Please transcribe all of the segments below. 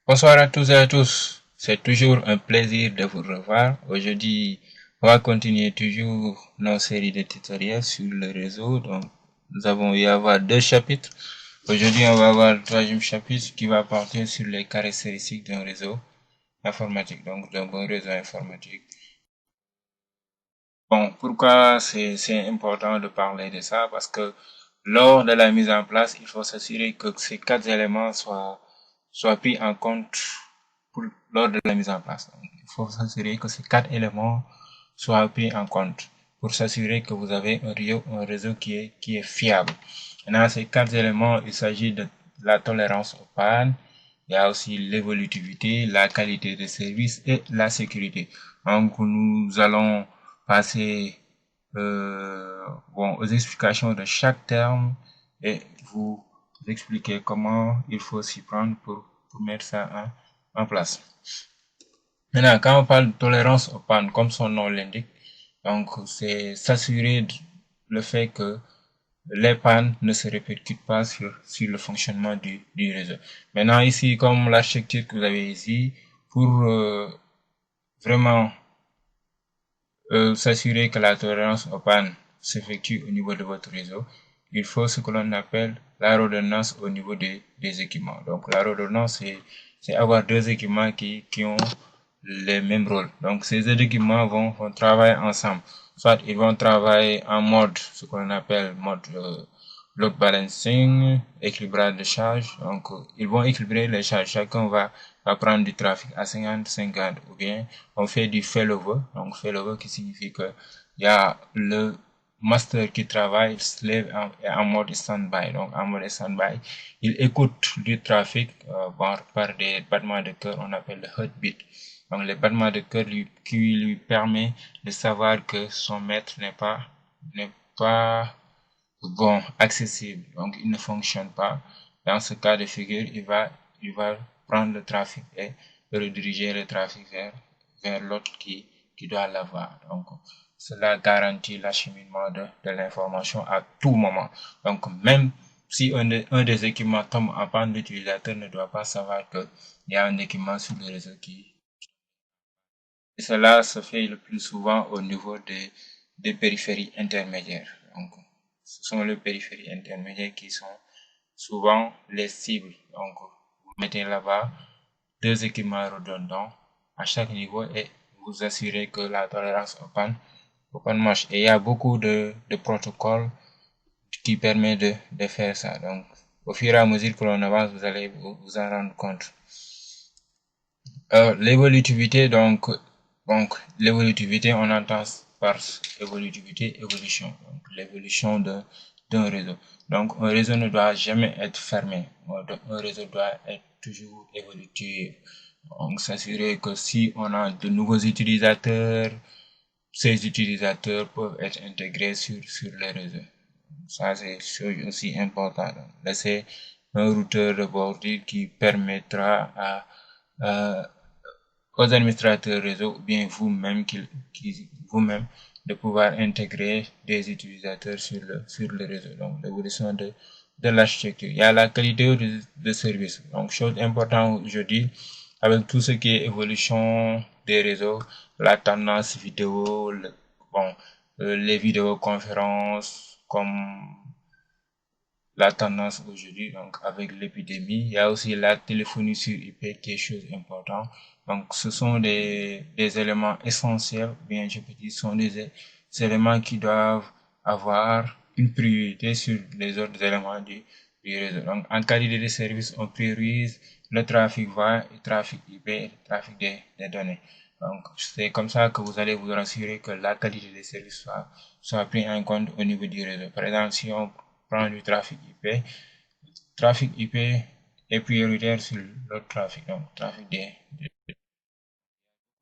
Bonsoir à tous et à tous. C'est toujours un plaisir de vous revoir. Aujourd'hui, on va continuer toujours nos séries de tutoriels sur le réseau. Donc, nous avons eu à voir deux chapitres. Aujourd'hui, on va voir le troisième chapitre qui va porter sur les caractéristiques d'un réseau informatique, donc d'un bon réseau informatique. Bon, pourquoi c'est important de parler de ça? Parce que lors de la mise en place, il faut s'assurer que ces quatre éléments soient pris en compte lors de la mise en place. Donc, il faut s'assurer que ces quatre éléments soient pris en compte pour s'assurer que vous avez un réseau qui est fiable. Dans ces quatre éléments, il s'agit de la tolérance aux pannes, il y a aussi l'évolutivité, la qualité de service et la sécurité. Donc, nous allons passer aux explications de chaque terme et vous expliquer comment il faut s'y prendre pour mettre ça en place. Maintenant, quand on parle de tolérance aux pannes, comme son nom l'indique, donc c'est s'assurer le fait que les pannes ne se répercutent pas sur le fonctionnement du réseau. Maintenant, ici, comme l'architecture que vous avez ici, pour vraiment s'assurer que la tolérance aux pannes s'effectue au niveau de votre réseau, il faut ce que l'on appelle la redondance au niveau des équipements. Donc la redondance, c'est avoir deux équipements qui ont les mêmes rôles. Donc ces deux équipements vont travailler ensemble. Soit ils vont travailler en mode, ce qu'on appelle mode load balancing, équilibrage de charge. Donc ils vont équilibrer les charges. Chacun va prendre du trafic à 50-50 ou bien on fait du failover. Donc failover qui signifie que il y a le master qui travaille, slave en mode standby. Donc en mode standby, il écoute du trafic par des battements de cœur, on appelle le heartbeat. Donc les battements de cœur qui lui permet de savoir que son maître n'est pas bon, accessible. Donc il ne fonctionne pas. Dans ce cas de figure, il va prendre le trafic et rediriger le trafic vers l'autre qui doit l'avoir. Donc cela garantit l'acheminement de l'information à tout moment. Donc même si un des équipements tombe en panne, l'utilisateur ne doit pas savoir qu'il y a un équipement sur le réseau qui... Et cela se fait le plus souvent au niveau des périphéries intermédiaires. Donc, ce sont les périphéries intermédiaires qui sont souvent les cibles. Donc, vous mettez là-bas deux équipements redondants à chaque niveau et vous assurez que la tolérance open marche. Et il y a beaucoup de protocoles qui permettent de faire ça. Donc, au fur et à mesure que l'on avance, vous allez vous en rendre compte. L'évolutivité, donc l'évolutivité, on entend par évolutivité, évolution. Donc, l'évolution d'un réseau. Donc, un réseau ne doit jamais être fermé. Un réseau doit être toujours évolutif. Donc, s'assurer que si on a de nouveaux utilisateurs, ces utilisateurs peuvent être intégrés sur le réseau. Ça, c'est aussi important. Laisser un routeur de bordure qui permettra aux administrateurs réseau ou bien vous-même vous-même de pouvoir intégrer des utilisateurs sur le réseau. Donc l'évolution de l'architecture. Il y a la qualité de service. Donc chose importante aujourd'hui avec tout ce qui est évolution des réseaux, la tendance vidéo, les vidéoconférences comme la tendance aujourd'hui, donc avec l'épidémie. Il y a aussi la téléphonie sur IP qui est chose importante. Donc ce sont des éléments essentiels, bien je peux dire, ce sont des éléments qui doivent avoir une priorité sur les autres éléments du réseau. Donc en qualité de service, on priorise le trafic VA, le trafic IP et le trafic des données. Donc c'est comme ça que vous allez vous rassurer que la qualité des services soit prise en compte au niveau du réseau. Par exemple, si on prend du trafic IP est prioritaire sur l'autre trafic, donc trafic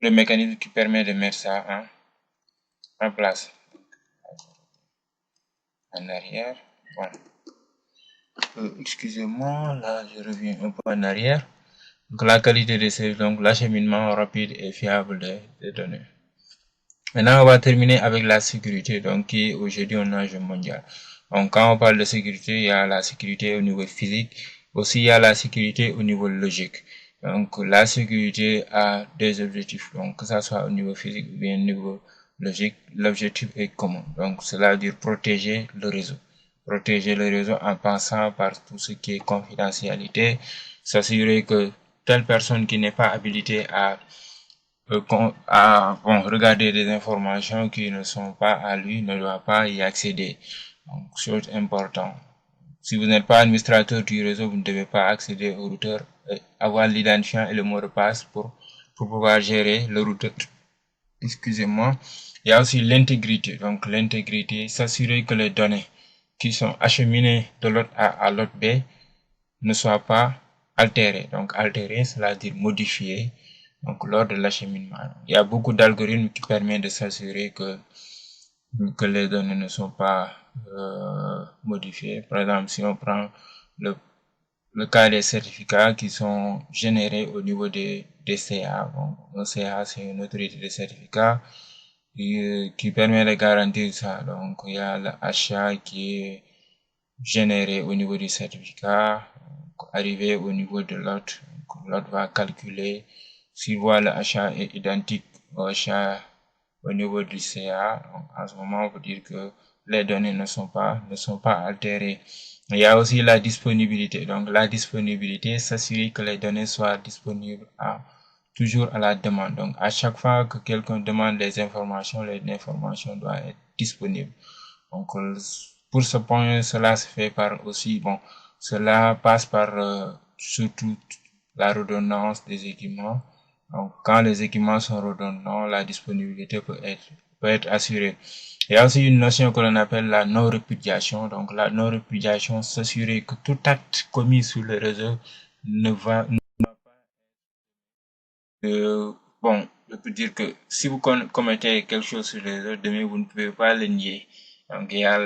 le mécanisme qui permet de mettre ça en place. En arrière, bon. Excusez-moi, là je reviens un peu en arrière. Donc la qualité des services, donc l'acheminement rapide et fiable des données. Maintenant, on va terminer avec la sécurité, donc qui est aujourd'hui un enjeu mondial. Donc, quand on parle de sécurité, il y a la sécurité au niveau physique, aussi il y a la sécurité au niveau logique. Donc, la sécurité a des objectifs, donc que ça soit au niveau physique ou bien au niveau logique, l'objectif est commun. Donc, cela veut dire protéger le réseau. Protéger le réseau en passant par tout ce qui est confidentialité, s'assurer que telle personne qui n'est pas habilitée à regarder des informations qui ne sont pas à lui ne doit pas y accéder. Donc, chose importante. Si vous n'êtes pas administrateur du réseau, vous ne devez pas accéder au routeur, avoir l'identifiant et le mot de passe pour pouvoir gérer le routeur. Excusez-moi. Il y a aussi l'intégrité. Donc, l'intégrité, s'assurer que les données qui sont acheminées de l'autre A à l'autre B ne soient pas altérées. Donc, altérées, cela veut dire modifiées. Donc, lors de l'acheminement. Il y a beaucoup d'algorithmes qui permettent de s'assurer que les données ne sont pas modifiées. Par exemple, si on prend le, le cas des certificats qui sont générés au niveau des CA. Bon, un CA, c'est une autorité de certificat qui permet de garantir ça. Donc, il y a l'achat qui est généré au niveau du certificat, arrivé au niveau de l'autre. L'autre va calculer s'il voit l'achat est identique au achat au niveau du CA. Donc, en ce moment, on peut dire que les données ne sont pas altérées. Il y a aussi la disponibilité. Donc, la disponibilité, s'assurer que les données soient disponibles toujours à la demande. Donc, à chaque fois que quelqu'un demande des informations, les informations doivent être disponibles. Donc, pour ce point, cela se fait par aussi, bon, cela passe par surtout la redondance des équipements. Donc, quand les équipements sont redondants, la disponibilité peut être assurée. Il y a aussi une notion que l'on appelle la non-répudiation. Donc, la non-répudiation, s'assurer que tout acte commis sur le réseau ne va bon, je peux dire que si vous commettez quelque chose sur les réseaux, demain vous ne pouvez pas le nier. Donc, il y a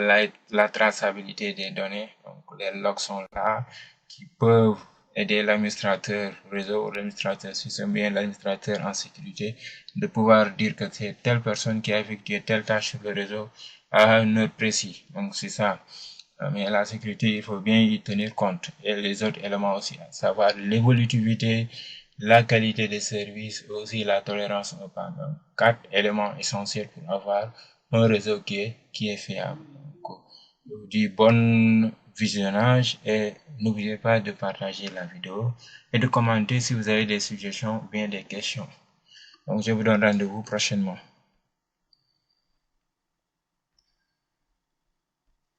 la traçabilité des données. Donc, les logs sont là qui peuvent aider l'administrateur réseau ou l'administrateur système, bien l'administrateur en sécurité, de pouvoir dire que c'est telle personne qui a effectué telle tâche sur le réseau à une heure précise. Donc, c'est ça. Mais la sécurité, il faut bien y tenir compte. Et les autres éléments aussi, à savoir l'évolutivité, la qualité des services, et aussi la tolérance au panne. Donc, 4 éléments essentiels pour avoir un réseau qui est fiable. Donc, je vous dis bon visionnage et n'oubliez pas de partager la vidéo et de commenter si vous avez des suggestions ou bien des questions. Donc, je vous donne rendez-vous prochainement.